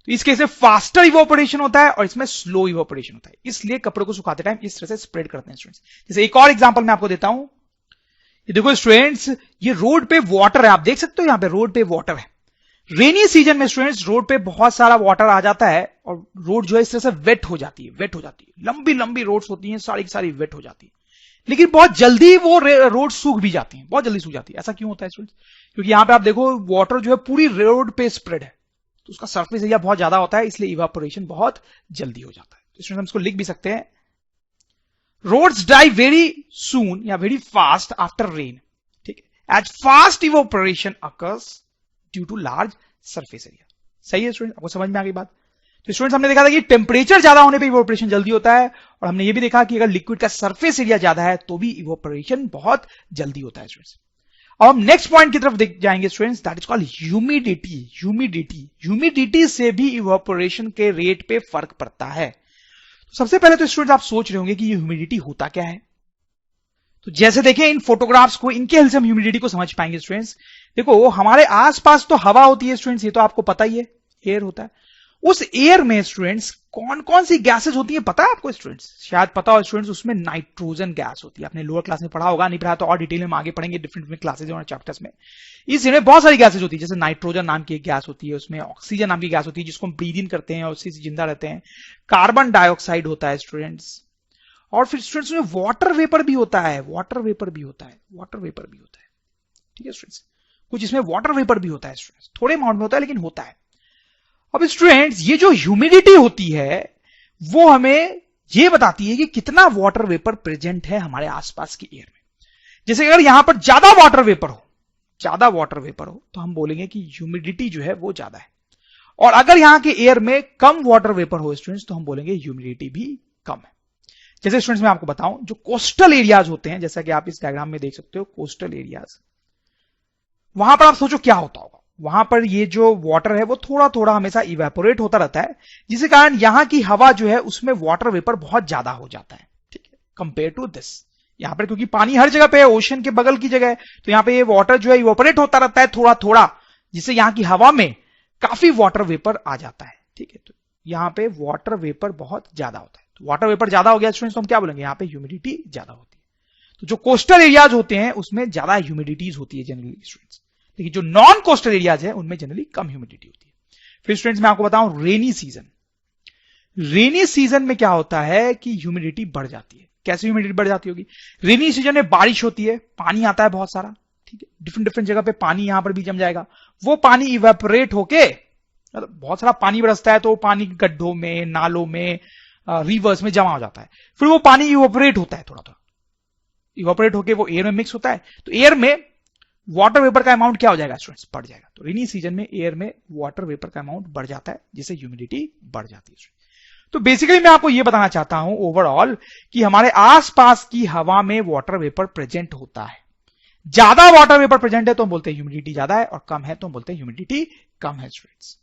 तो इस केस में फास्टर इवेपोरेशन होता है और इसमें स्लो इवेपोरेशन होता है, इसलिए कपड़ों को सुखाते टाइम इस तरह से स्प्रेड करते हैं स्टूडेंट्स। जैसे एक और एग्जांपल मैं आपको देता हूं, ये देखो स्टूडेंट्स, ये रोड पे वाटर है, आप देख सकते हो यहां पे रोड पे वाटर है। रेनी सीजन में स्टूडेंट्स रोड पे बहुत सारा वाटर आ जाता है और रोड जो है इस तरह से वेट हो जाती है, लंबी लंबी रोड्स होती हैं, सारी की सारी वेट हो जाती है, लेकिन बहुत जल्दी वो रोड सूख भी जाती हैं, बहुत जल्दी सूख जाती है। ऐसा क्यों होता है स्टूडेंट्स, क्योंकि यहां पे आप देखो वाटर जो है पूरी रोड पे स्प्रेड है, तो उसका सरफेस एरिया बहुत ज्यादा होता है, इसलिए इवेपोरेशन बहुत जल्दी हो जाता है। तो स्टूडेंट हम इसको लिख भी सकते हैं, रोड्स ड्राई वेरी सून या वेरी फास्ट आफ्टर रेन। ठीक है, as fast evaporation occurs due to large surface area. सही है स्टूडेंट, आपको समझ में आ गई बात। तो स्टूडेंट्स हमने देखा था कि टेम्परेचर ज्यादा होने पे इवेपोरेशन जल्दी होता है, और हमने ये भी देखा कि अगर लिक्विड का सरफेस एरिया ज्यादा है तो भी इवेपोरेशन बहुत जल्दी होता है स्टूडेंट्स। अब हम नेक्स्ट पॉइंट की तरफ देख जाएंगे students, that is called humidity. Humidity से भी इवापोरेशन के रेट पे फर्क पड़ता है। तो सबसे पहले तो स्टूडेंट्स आप सोच रहे होंगे कि ये ह्यूमिडिटी होता क्या है। तो जैसे देखें इन फोटोग्राफ्स को, इनके हेल्प से हम ह्यूमिडिटी को समझ पाएंगे स्टूडेंट्स। देखो हमारे आसपास तो हवा होती है स्टूडेंट्स, ये तो आपको पता ही है, एयर होता है। उस एयर में स्टूडेंट्स कौन कौन सी गैसेज होती है पता है आपको स्टूडेंट्स? शायद पता हो स्टूडेंट्स, उसमें नाइट्रोजन गैस होती है। आपने लोअर क्लास में पढ़ा होगा, नहीं पढ़ा तो और डिटेल में हम आगे पढ़ेंगे डिफरेंट क्लासेज और चैप्टर्स में। इसमें बहुत सारी गैसेज होती है, जैसे नाइट्रोजन नाम की एक गैस होती है, उसमें ऑक्सीजन नाम की गैस होती है जिसको हम ब्रीद इन करते हैं और उसी से जिंदा रहते हैं। कार्बन डाइऑक्साइड होता है स्टूडेंट्स, और फिर स्टूडेंट्स में वाटर वेपर भी होता है, ठीक है स्टूडेंट्स, कुछ इसमें वाटर वेपर भी होता है स्टूडेंट्स, थोड़े अमाउंट में होता है लेकिन होता है। अब स्टूडेंट्स ये जो ह्यूमिडिटी होती है वो हमें ये बताती है कि कितना वाटर वेपर प्रेजेंट है हमारे आसपास की एयर में। जैसे अगर यहां पर ज्यादा वाटर वेपर हो तो हम बोलेंगे कि ह्यूमिडिटी जो है वो ज्यादा है, और अगर यहां के एयर में कम वाटर वेपर हो स्टूडेंट्स तो हम बोलेंगे ह्यूमिडिटी भी कम है। जैसे स्टूडेंट्स मैं आपको बताऊं, जो कोस्टल एरियाज होते हैं, जैसा कि आप इस डायग्राम में देख सकते हो, कोस्टल एरियाज, वहां पर आप सोचो क्या होता होगा। वहां पर ये जो वाटर है वो थोड़ा थोड़ा हमेशा इवेपोरेट होता रहता है, जिसके कारण यहां की हवा जो है उसमें वाटर वेपर बहुत ज्यादा हो जाता है, ठीक है, कंपेयर टू दिस। यहां पर क्योंकि पानी हर जगह पे है, ओशन के बगल की जगह है, तो यहां पे ये वाटर जो है इवेपोरेट होता रहता है थोड़ा थोड़ा, जिससे यहां की हवा में काफी वाटर वेपर आ जाता है, ठीक है। तो यहां पे वाटर वेपर बहुत ज्यादा होता है, तो वाटर वेपर ज्यादा हो गया स्टूडेंट्स तो हम क्या बोलेंगे, यहां पे ह्यूमिडिटी ज्यादा होती है। तो जो कोस्टल एरियाज होते हैं उसमें ज्यादा ह्यूमिडिटीज होती है जनरली स्टूडेंट्स, लेकिन जो नॉन कोस्टल एरियाज है उनमें जनरली कम ह्यूमिडिटी होती है। फिर स्टूडेंट्स मैं आपको बताऊं रेनी सीजन में क्या होता है कि ह्यूमिडिटी बढ़ जाती है। कैसे ह्यूमिडिटी बढ़ जाती होगी? रेनी सीजन में बारिश होती है, पानी आता है बहुत सारा, ठीक है, डिफरेंट जगह पे पानी यहां पर भी जम जाएगा, वो पानी इवेपोरेट होके, मतलब बहुत सारा पानी बरसता है तो पानी गड्ढों में, नालों में, रिवर्स में जमा हो जाता है, फिर वो पानी इवेपोरेट होता है, थोड़ा थोड़ा इवेपोरेट होके वो एयर में मिक्स होता है, तो एयर में वाटर वेपर का अमाउंट क्या हो जाएगा स्टूडेंट्स, बढ़ जाएगा। तो रेनी सीजन में एयर में वाटर वेपर का अमाउंट बढ़ जाता है, जिससे ह्यूमिडिटी बढ़ जाती है। तो बेसिकली मैं आपको यह बताना चाहता हूं ओवरऑल कि हमारे आसपास की हवा में वाटर वेपर प्रेजेंट होता है। ज्यादा वाटर वेपर प्रेजेंट है तो हम बोलते हैं ह्यूमिडिटी ज्यादा है, और कम है तो हम बोलते हैं ह्यूमिडिटी कम है स्टूडेंट्स।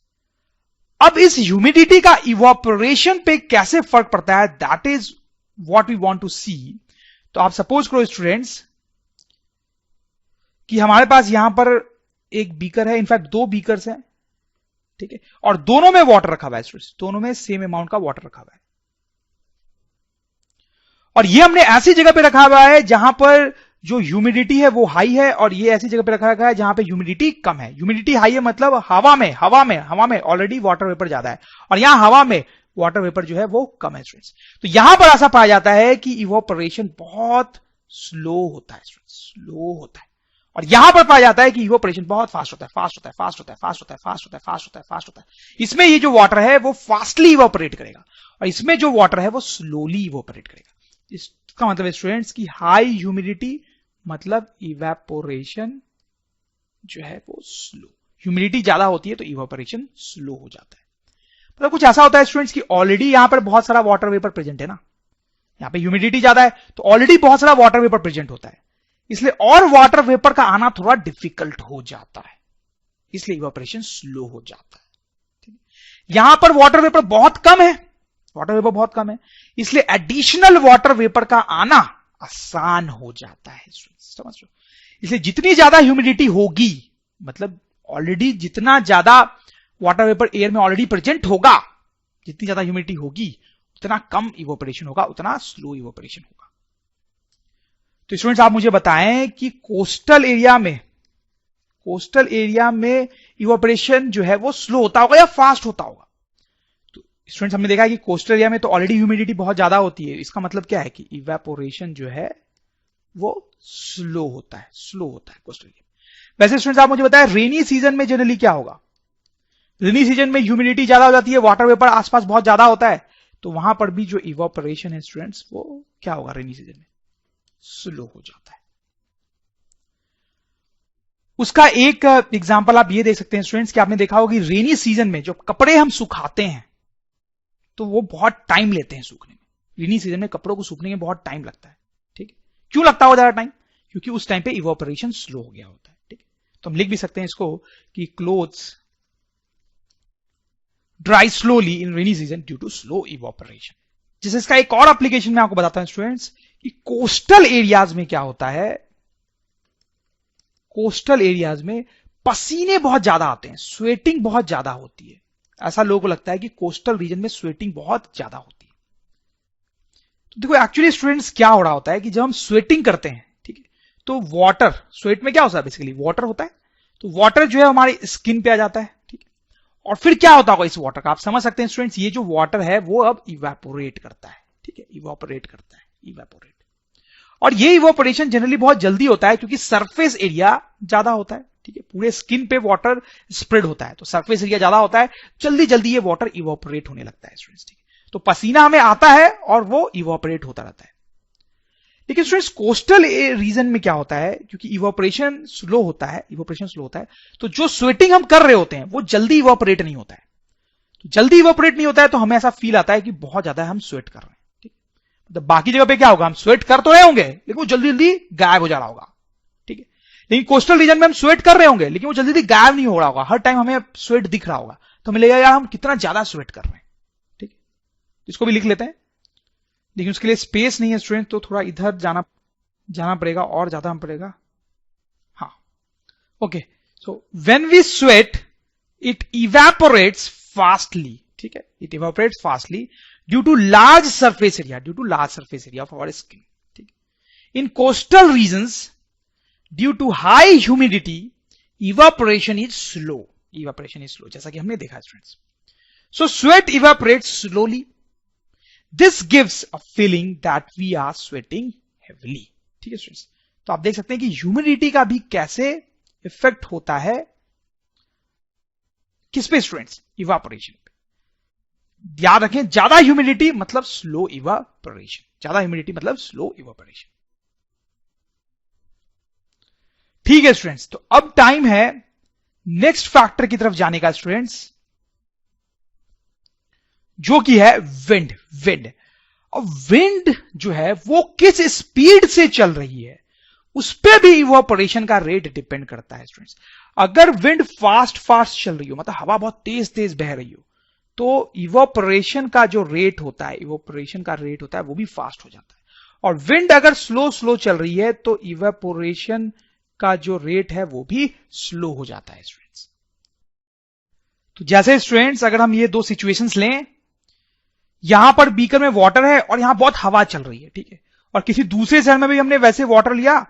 अब इस ह्यूमिडिटी का इवापोरेशन पे कैसे फर्क पड़ता है, that is what we want to see. तो आप सपोज करो स्टूडेंट्स कि हमारे पास यहां पर एक बीकर है, इनफैक्ट दो बीकर्स हैं, ठीक है, और दोनों में वाटर रखा हुआ है स्टूडेंट्स, दोनों में सेम अमाउंट का वाटर रखा हुआ है, और ये हमने ऐसी जगह पे रखा हुआ है जहां पर जो ह्यूमिडिटी है वो हाई है, और ये ऐसी जगह पे रखा गया है जहां पे ह्यूमिडिटी कम है। ह्यूमिडिटी हाई है मतलब हवा में ऑलरेडी वाटर वेपर ज्यादा है, और यहां हवा में वाटर वेपर जो है वो कम है स्टूडेंट्स। तो यहां पर ऐसा पाया जाता है कि इवोपरेशन बहुत स्लो होता है स्टूडेंट्स, स्लो होता है, और यहां पर पाया जाता है कि इवोपरेशन बहुत फास्ट होता है। इसमें ये जो वाटर है वो फास्टली इवोपरेट करेगा, और इसमें जो वाटर है वो स्लोली इवोपरेट करेगा। इसका मतलब स्टूडेंट्स की हाई ह्यूमिडिटी मतलब इवेपोरेशन जो है वो स्लो, ह्यूमिडिटी ज्यादा होती है तो इवेपोरेशन स्लो हो जाता है। मतलब कुछ ऐसा होता है स्टूडेंट्स कि ऑलरेडी यहां पर बहुत सारा वाटर वेपर प्रेजेंट है ना, यहां पे ह्यूमिडिटी ज्यादा है तो ऑलरेडी बहुत सारा वाटर वेपर प्रेजेंट होता है, इसलिए और वाटर वेपर का आना थोड़ा डिफिकल्ट हो जाता है, इसलिए इवेपोरेशन स्लो हो जाता है। यहां पर वाटर वेपर बहुत कम है, इसलिए एडिशनल वाटर वेपर का आना आसान हो जाता है, समझ लो। इसलिए जितनी ज्यादा ह्यूमिडिटी होगी, मतलब ऑलरेडी जितना ज्यादा वाटर वेपर एयर में ऑलरेडी प्रेजेंट होगा, जितनी ज्यादा ह्यूमिडिटी होगी उतना कम इवोपरेशन होगा, उतना स्लो इवोपरेशन होगा। तो स्टूडेंट्स आप मुझे बताएं कि कोस्टल एरिया में इवोपरेशन जो है वो स्लो होता होगा या फास्ट होता होगा? तो स्टूडेंट्स हमने देखा है कि कोस्टल एरिया में तो ऑलरेडी ह्यूमिडिटी बहुत ज्यादा होती है, इसका मतलब क्या है कि इवेपोरेशन जो है वो स्लो होता है कोस्टल एरिया। वैसे स्टूडेंट्स आप मुझे बताएं रेनी सीजन में जनरली क्या होगा? रेनी सीजन में ह्यूमिडिटी ज्यादा हो जाती है, वाटर वेपर आसपास बहुत ज्यादा होता है, तो वहां पर भी जो इवोपरेशन है स्टूडेंट्स वो क्या होगा? रेनी सीजन में स्लो हो जाता है। उसका एक एग्जांपल आप ये देख सकते हैं स्टूडेंट्स कि आपने देखा होगा कि रेनी सीजन में जो कपड़े हम सुखाते हैं तो वो बहुत टाइम लेते हैं सूखने में। रेनी सीजन में कपड़ों को सूखने में बहुत टाइम लगता है, ठीक है। क्यों लगता होगा ज्यादा टाइम? क्योंकि उस टाइम पे इवोपरेशन स्लो हो गया होता है। ठीक है, तो हम लिख भी सकते हैं इसको कि clothes dry slowly in rainy season due to slow evaporation. जैसे इसका एक और एप्लीकेशन मैं आपको बताता हूं स्टूडेंट्स कि कोस्टल एरियाज में क्या होता है, कोस्टल एरियाज में पसीने बहुत ज्यादा आते हैं, स्वेटिंग बहुत ज्यादा होती है। ऐसा लोगों को लगता है कि कोस्टल रीजन में स्वेटिंग बहुत ज्यादा होती है। तो देखो एक्चुअली स्टूडेंट्स क्या हो रहा होता है कि जब हम स्वेटिंग करते हैं, ठीक है, तो वाटर, स्वेट में क्या होता है, बेसिकली वाटर होता है, तो वाटर जो है हमारी स्किन पे आ जाता है। ठीक है, और फिर क्या होता होगा इस वाटर का, आप समझ सकते हैं स्टूडेंट्स, ये जो वाटर है वो अब इवेपोरेट करता है। ठीक है, इवेपोरेट करता है, इवेपोरेट। और ये इवेपोरेशन जनरली बहुत जल्दी होता है क्योंकि सरफेस एरिया ज्यादा होता है। ठीक है, पूरे स्किन पे वाटर स्प्रेड होता है, तो सरफेस एरिया ज्यादा होता है, जल्दी जल्दी ये वाटर इवेपोरेट होने लगता है स्टूडेंट्स। ठीक है, तो पसीना हमें आता है और वो इवेपोरेट होता रहता है। लेकिन स्टूडेंट्स कोस्टल रीजन में क्या होता है, क्योंकि इवेपोरेशन स्लो होता है, इवेपोरेशन स्लो होता है, तो जो स्वेटिंग हम कर रहे होते हैं वो जल्दी इवेपोरेट नहीं होता है। तो जल्दी इवेपोरेट नहीं होता है तो हमें ऐसा फील आता है कि बहुत ज्यादा हम स्वेट कर रहे हैं। ठीक, तो बाकी जगह पे क्या होगा, हम स्वेट कर तो रहे होंगे लेकिन वो जल्दी जल्दी गायब हो जा रहा होगा। ठीक है, लेकिन कोस्टल रीजन में हम स्वेट कर रहे होंगे लेकिन वो जल्दी जल्दी गायब नहीं हो रहा होगा, हर टाइम हमें स्वेट दिख रहा होगा, तो हमें लगेगा यार हम कितना ज्यादा स्वेट कर रहे हैं। ठीक है, इसको भी लिख लेते हैं, लेकिन उसके लिए स्पेस नहीं है स्टूडेंट, तो थोड़ा इधर जाना पड़ेगा और ज्यादा हम पड़ेगा। हाँ, okay, so when we sweat it evaporates fastly. ठीक है, it evaporates fastly due to large surface area, due to large surface area of our skin. ठीक, in coastal regions due to high humidity evaporation is slow, evaporation is slow, जैसा कि हमने देखा students. So sweat evaporates slowly, this gives a feeling that we are sweating heavily. ठीक है students, तो आप देख सकते हैं कि ह्यूमिडिटी का भी कैसे इफेक्ट होता है किस पे स्टूडेंट्स, इवेपोरेशन पे। याद रखें, ज्यादा ह्यूमिडिटी मतलब स्लो इवेपोरेशन, ज्यादा ह्यूमिडिटी मतलब स्लो इवेपोरेशन। ठीक है स्टूडेंट्स, तो अब टाइम है नेक्स्ट फैक्टर की तरफ जाने का स्टूडेंट्स, जो कि है विंड। विंड, और विंड जो है वो किस स्पीड से चल रही है उस पर भी इवेपोरेशन का रेट डिपेंड करता है स्टूडेंट्स। अगर विंड फास्ट चल रही हो, मतलब हवा बहुत तेज तेज बह रही हो, तो इवेपोरेशन का जो रेट होता है, इवेपोरेशन का रेट होता है वो भी फास्ट हो जाता है। और विंड अगर स्लो चल रही है तो इवेपोरेशन का जो रेट है वो भी स्लो हो जाता है स्टूडेंट्स। तो जैसे स्टूडेंट्स अगर हम ये दो सिचुएशंस लें, यहां पर बीकर में वाटर है और यहां बहुत हवा चल रही है। ठीक है, और किसी दूसरे शहर में भी हमने वैसे वाटर लिया,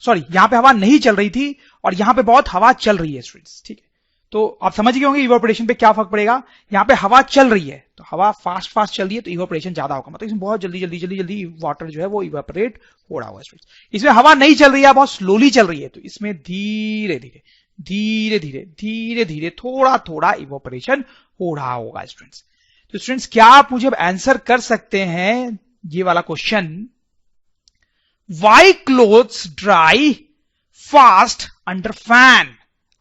सॉरी यहां पे हवा नहीं चल रही थी और यहां पे बहुत हवा चल रही है स्टूडेंट्स। ठीक है, तो आप समझ गए होंगे इवेपोरेशन पे क्या फर्क पड़ेगा। यहां पे हवा चल रही है तो हवा फास्ट चल रही है तो इवेपोरेशन ज्यादा होगा, मतलब इसमें बहुत जल्दी वाटर जो है वो इवेपोरेट हो रहा होगा स्टूडेंट्स। इसमें हवा नहीं चल रही है, बहुत स्लोली चल रही है, तो इसमें धीरे धीरे थोड़ा इवेपोरेशन हो रहा होगा स्टूडेंट्स। तो स्टूडेंट्स क्या आप मुझे अब आंसर कर सकते हैं ये वाला question, why clothes dry fast under fan.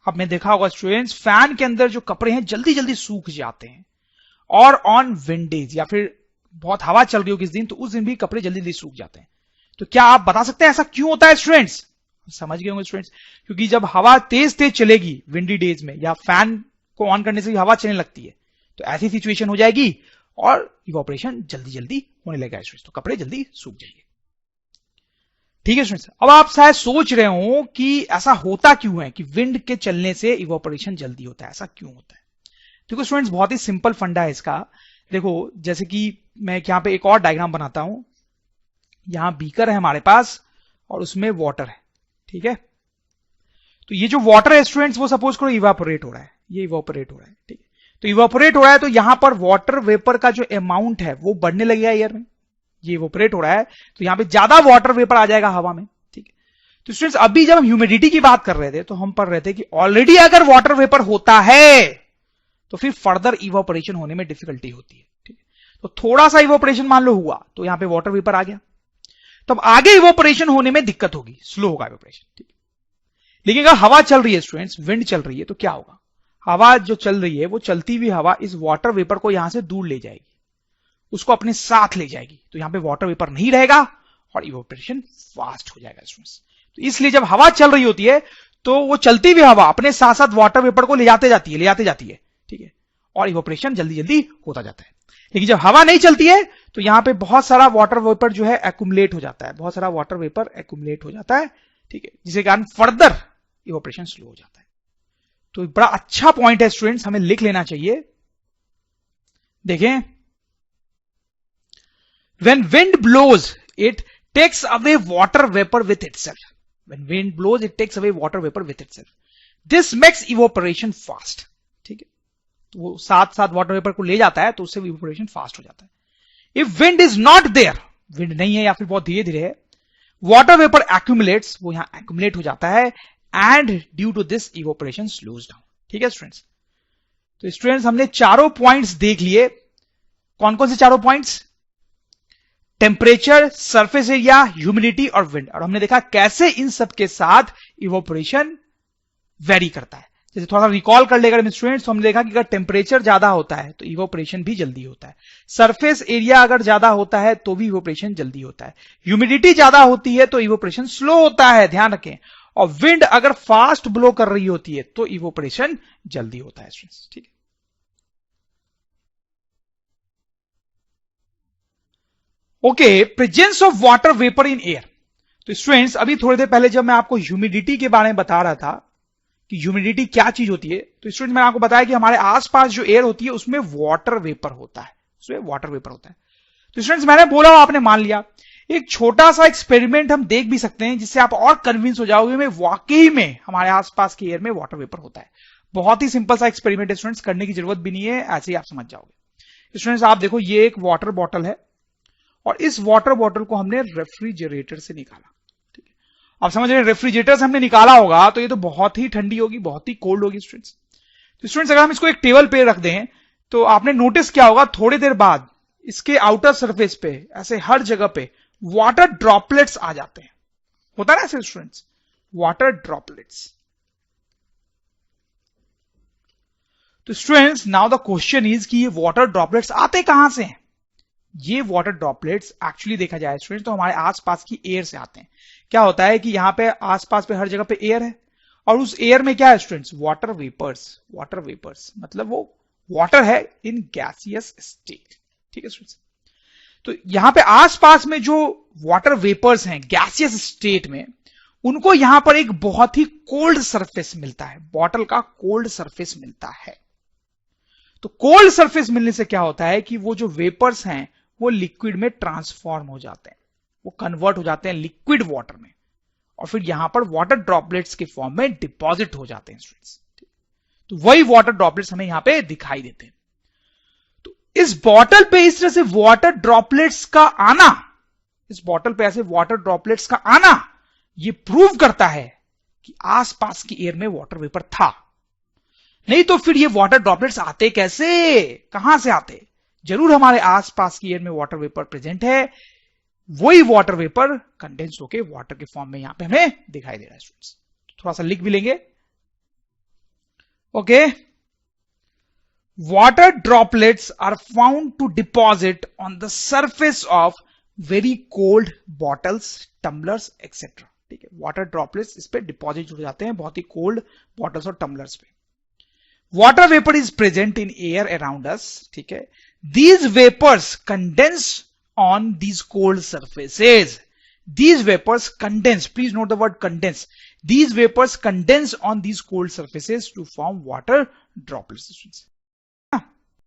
आपने देखा होगा स्टूडेंट्स, फैन के अंदर जो कपड़े हैं जल्दी जल्दी सूख जाते हैं, और ऑन विंडेज या फिर बहुत हवा चल रही हो किस दिन तो उस दिन भी कपड़े जल्दी जल्दी सूख जाते हैं। तो क्या आप बता सकते हैं ऐसा क्यों होता है स्टूडेंट्स? समझ गए होंगे स्टूडेंट्स, क्योंकि जब हवा तेज तेज चलेगी विंडी डेज में, या फैन को ऑन करने से भी हवा चलने लगती है, तो ऐसी सिचुएशन हो जाएगी और इवेपोरेशन जल्दी जल्दी होने लगेगा स्टूडेंट्स, तो कपड़े जल्दी सूख जाएंगे। ठीक है स्टूडेंट्स, अब आप शायद सोच रहे हो कि ऐसा होता क्यों है कि विंड के चलने से इवेपोरेशन जल्दी होता है, ऐसा क्यों होता है? देखो स्टूडेंट्स, बहुत ही सिंपल फंडा है इसका। देखो जैसे कि मैं यहां पे एक और डायग्राम बनाता हूं, यहां बीकर है हमारे पास और उसमें वाटर है। ठीक है, तो ये जो वाटर है स्टूडेंट्स वो सपोज करो इवेपोरेट हो रहा है, ये इवेपोरेट हो रहा है। ठीक है, तो इवेपोरेट हो रहा है तो यहां पर वाटर वेपर का जो अमाउंट है वो बढ़ने लगेगा एयर में, ये इवेपोरेट हो रहा है तो यहां पे ज्यादा वाटर वेपर आ जाएगा हवा में। ठीक है, तो स्टूडेंट्स अभी जब हम ह्यूमिडिटी की बात कर रहे थे तो हम पढ़ रहे थे कि ऑलरेडी अगर वाटर वेपर होता है तो फिर फर्दर इवेपोरेशन होने में डिफिकल्टी होती है। ठीक है, तो थोड़ा सा इवेपोरेशन मान लो हुआ तो यहां पे वाटर वेपर आ गया, तब आगे इवेपोरेशन होने में दिक्कत होगी, स्लो होगा इवेपोरेशन। ठीक है, लेकिन अगर हवा चल रही है स्टूडेंट्स, विंड चल रही है, तो क्या होगा, हवा जो चल रही है वो चलती हुई हवा इस वाटर वेपर को यहां से दूर ले जाएगी, उसको अपने साथ ले जाएगी, तो यहां पे वाटर वेपर नहीं रहेगा और इवेपोरेशन फास्ट हो जाएगा स्टूडेंट्स। तो इसलिए जब हवा चल रही होती है तो वो चलती हुई हवा अपने साथ साथ वाटर वेपर को ले जाते जाती है, ठीक है, और इवोपरेशन जल्दी जल्दी होता जाता है। लेकिन जब हवा नहीं चलती है तो यहां पे बहुत सारा वाटर वेपर जो है एक्युमुलेट हो जाता है, बहुत सारा वाटर वेपर एक्युमुलेट हो जाता है, ठीक है, जिसके कारण फर्दर इवोपरेशन स्लो हो जाता है। तो बड़ा अच्छा पॉइंट है स्टूडेंट्स, हमें लिख लेना चाहिए। देखें, when wind blows it takes away water vapor with itself. When wind blows it takes away water vapor with itself. This makes evaporation fast. ठीक है, तो वो साथ साथ वाटर वेपर को ले जाता है तो उससे इवोपरेशन फास्ट हो जाता है। If wind is not there, wind नहीं है या फिर बहुत धीरे धीरे है, वाटर वेपर एक्यूमुलेट्स, वो यहां एक्यूमुलेट हो जाता है, and due to this evaporation slows down. ठीक है स्टूडेंट्स, तो स्टूडेंट्स हमने चारों पॉइंट्स देख लिए। कौन कौन से चारों points? Temperature, surface area, humidity और विंड। और हमने देखा कैसे इन सब के साथ इवोपरेशन वेरी करता है। जैसे थोड़ा सा रिकॉल कर लेकर स्टूडेंट्स, तो हमने देखा कि अगर टेम्परेचर ज्यादा होता है तो इवोपरेशन भी जल्दी होता है, सरफेस एरिया अगर ज्यादा होता है तो भी इवोपरेशन जल्दी होता है, ह्यूमिडिटी ज्यादा होती है तो इवोपरेशन स्लो होता है, ध्यान रखें, और विंड अगर फास्ट ब्लो कर रही होती है तो इवोपरेशन जल्दी होता है स्टूडेंट्स। ठीक है, okay, presence of water vapour in air. तो स्टूडेंट्स अभी थोड़ी देर पहले जब मैं आपको ह्यूमिडिटी के बारे में बता रहा था कि ह्यूमिडिटी क्या चीज होती है, तो स्टूडेंट्स मैंने आपको बताया कि हमारे आसपास जो एयर होती है उसमें वाटर वेपर होता है, उसमें वाटर वेपर होता है। तो स्टूडेंट्स मैंने बोला, आपने मान लिया। एक छोटा सा एक्सपेरिमेंट हम देख भी सकते हैं जिससे आप और कन्विंस हो जाओगे में वाकई में हमारे आसपास के एयर में वाटर वेपर होता है। बहुत ही सिंपल सा एक्सपेरिमेंट है स्टूडेंट्स, करने की जरूरत भी नहीं है, ऐसे ही आप समझ जाओगे। स्टूडेंट्स आप देखो, ये एक वाटर बॉटल है और इस वाटर बॉटल को हमने रेफ्रिजरेटर से निकाला। ठीक है, आप समझ रहे हैं, रेफ्रिजरेटर से हमने निकाला होगा तो ये तो बहुत ही ठंडी होगी, बहुत ही कोल्ड होगी स्टूडेंट्स। तो स्टूडेंट्स अगर हम इसको एक टेबल पे रख दें तो आपने नोटिस किया होगा थोड़ी देर बाद इसके आउटर सरफेस पे ऐसे हर जगह पे वाटर ड्रॉपलेट्स आ जाते हैं। होता है ना ऐसे स्टूडेंट्स, वाटर ड्रॉपलेट्स। तो students now the question is कि ये वाटर ड्रॉपलेट्स आते कहां से हैं? ये वाटर ड्रॉपलेट्स एक्चुअली देखा जाए स्टूडेंट्स तो हमारे आसपास की एयर से आते हैं। क्या होता है कि यहां पे आसपास पे हर जगह पे एयर है और उस एयर में क्या है students? Water vapours. Water vapours मतलब वो वाटर है इन गैसियस स्टेट। ठीक है स्टूडेंट्स, तो यहां पे आसपास में जो वाटर वेपर्स हैं गैसियस स्टेट में, उनको यहां पर एक बहुत ही कोल्ड सरफेस मिलता है, बॉटल का कोल्ड सरफेस मिलता है। तो कोल्ड सरफेस मिलने से क्या होता है कि वो जो वेपर्स हैं वो लिक्विड में ट्रांसफॉर्म हो जाते हैं, वो कन्वर्ट हो जाते हैं लिक्विड वाटर में, और फिर यहां पर वाटर ड्रॉपलेट्स के फॉर्म में डिपॉजिट हो जाते हैं स्टूडेंट्स। तो वही वाटर ड्रॉपलेट्स हमें यहां पे दिखाई देते हैं। तो इस बॉटल पे इस तरह से वाटर ड्रॉपलेट्स का आना, इस बॉटल पे ऐसे वाटर ड्रॉपलेट्स का आना, ये प्रूव करता है कि आसपास की एयर में वाटर वेपर था। नहीं तो फिर ये वाटर ड्रॉपलेट्स आते कैसे, कहां से आते? जरूर हमारे आसपास की एयर में वाटर वेपर प्रेजेंट है, वही वाटर वेपर कंडेंस होके वाटर के फॉर्म में यहां पे हमें दिखाई दे रहा है स्टूडेंट्स। थोड़ा सा लिख भी लेंगे। Okay, water droplets are found to deposit on the surface of very cold bottles, tumblers etcetera. ठीक है, वाटर ड्रॉपलेट्स इस पे डिपॉजिट हो जाते हैं बहुत ही कोल्ड बॉटल्स और टम्बलर्स पे। Water vapor is present in air around us. ठीक है, these vapors condense on these cold surfaces. These vapors condense, please note the word condense. These vapors condense on these cold surfaces to form water droplets.